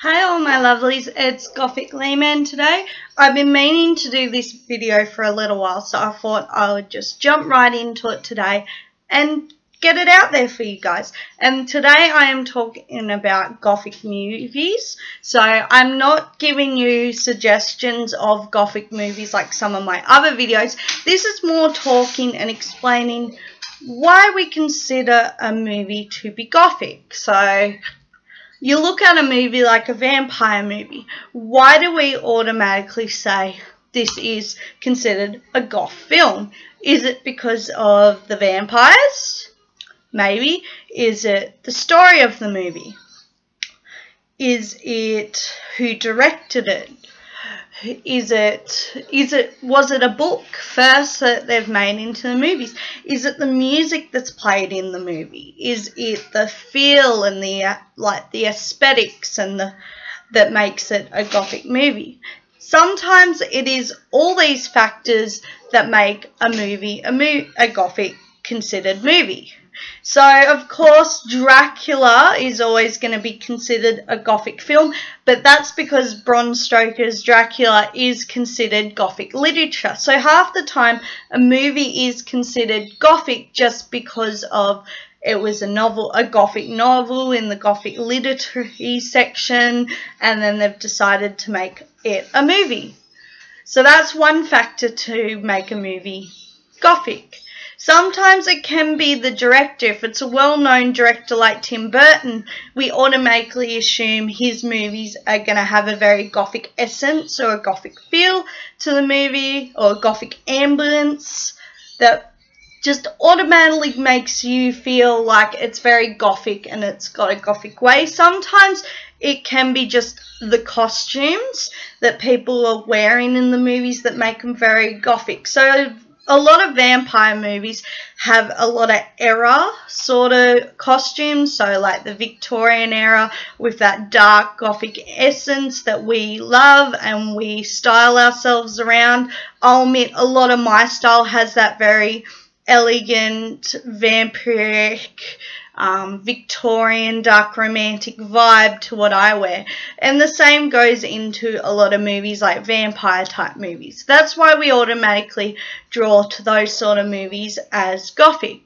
Hi all my lovelies, it's Gothic Layman today. I've been meaning to do this video for a little while, so I thought I would just jump right into it today and get it out there for you guys. And today I am talking about Gothic movies, so I'm not giving you suggestions of Gothic movies like some of my other videos. This is more talking and explaining why we consider a movie to be Gothic. So you look at a movie like a vampire movie. Why do we automatically say this is considered a goth film? Is it because of the vampires? Maybe. Is it the story of the movie? Is it who directed it? Was it a book first that they've made into the movies? Is it the music that's played in the movie? Is it the feel and the aesthetics and that makes it a Gothic movie? Sometimes it is all these factors that make a movie a Gothic considered movie. So, of course, Dracula is always going to be considered a Gothic film, but that's because Bram Stoker's Dracula is considered Gothic literature. So half the time a movie is considered Gothic just because of it was a Gothic novel in the Gothic literary section, and then they've decided to make it a movie. So that's one factor to make a movie Gothic. Sometimes it can be the director. If it's a well-known director like Tim Burton, we automatically assume his movies are going to have a very Gothic essence or a Gothic feel to the movie, or a Gothic ambience that just automatically makes you feel like it's very Gothic and it's got a Gothic way. Sometimes it can be just the costumes that people are wearing in the movies that make them very Gothic. So a lot of vampire movies have a lot of era sort of costumes, so like the Victorian era with that dark Gothic essence that we love and we style ourselves around. I'll admit a lot of my style has that very elegant, vampiric, Victorian, dark romantic vibe to what I wear. And the same goes into a lot of movies like vampire type movies. That's why we automatically draw to those sort of movies as Gothic.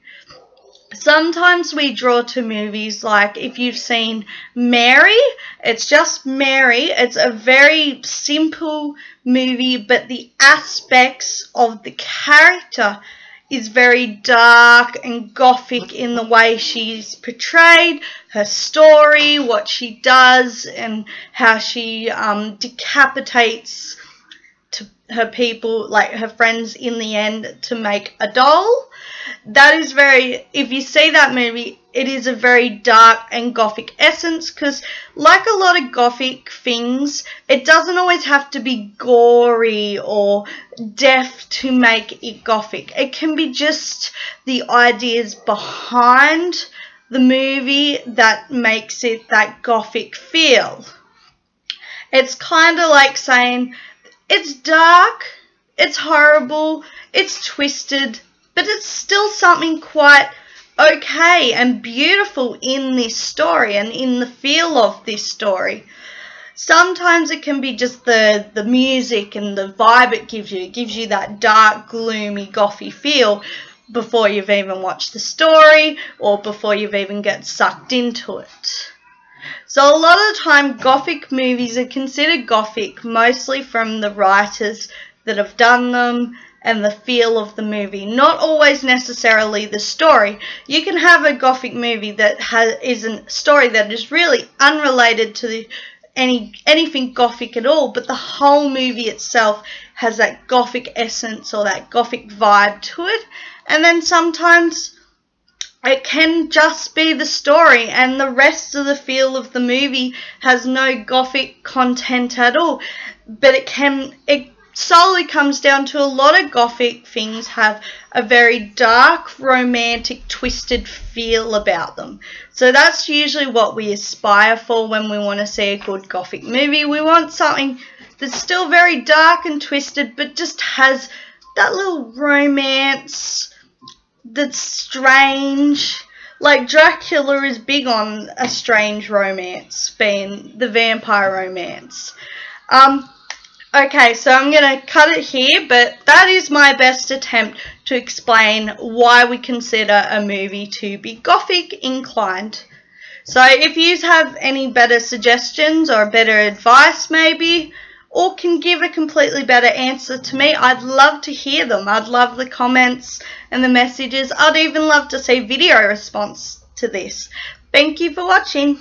Sometimes we draw to movies like, if you've seen Mary, it's just Mary. It's a very simple movie, but the aspects of the character is very dark and Gothic in the way she's portrayed, her story, what she does, and how she decapitates to her people, like her friends in the end, to make a doll. That is if you see that movie, it is a very dark and Gothic essence, because like a lot of Gothic things, it doesn't always have to be gory or death to make it Gothic. It can be just the ideas behind the movie that makes it that Gothic feel. It's kind of like saying it's dark, it's horrible, it's twisted, but it's still something quite okay and beautiful in this story and in the feel of this story. Sometimes it can be just the music and the vibe it gives you. It gives you that dark, gloomy, gothy feel before you've even watched the story or before you've even get sucked into it. So a lot of the time Gothic movies are considered Gothic mostly from the writers that have done them and the feel of the movie, not always necessarily the story. You can have a Gothic movie that is a story that is really unrelated to anything Gothic at all, but the whole movie itself has that Gothic essence or that Gothic vibe to it. And then sometimes it can just be the story and the rest of the feel of the movie has no Gothic content at all. But it solely comes down to a lot of Gothic things have a very dark, romantic, twisted feel about them. So that's usually what we aspire for when we want to see a good Gothic movie. We want something that's still very dark and twisted, but just has that little romance that's strange, Like, Dracula is big on a strange romance, being the vampire romance. Okay, so I'm going to cut it here, but that is my best attempt to explain why we consider a movie to be Gothic inclined. So if you have any better suggestions or better advice maybe, or can give a completely better answer to me, I'd love to hear them. I'd love the comments and the messages. I'd even love to see video response to this. Thank you for watching.